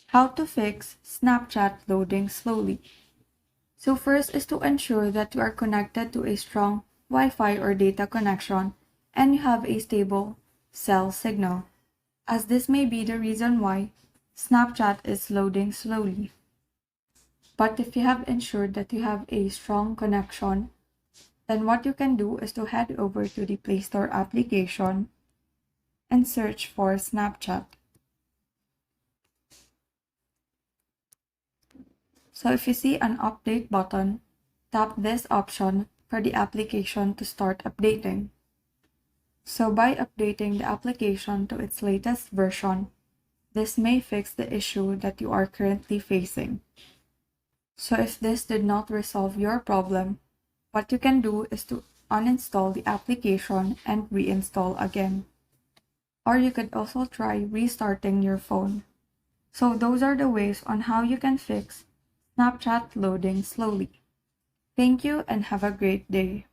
How to fix Snapchat loading slowly. So first is to ensure that you are connected to a strong Wi-Fi or data connection and you have a stable cell signal, as this may be the reason why Snapchat is loading slowly. But if you have ensured that you have a strong connection, then what you can do is to head over to the Play Store application and search for Snapchat. So if you see an update button, tap this option for the application to start updating. So by updating the application to its latest version, this may fix the issue that you are currently facing. So if this did not resolve your problem, what you can do is to uninstall the application and reinstall again. Or you could also try restarting your phone. So those are the ways on how you can fix Snapchat loading slowly. Thank you and have a great day.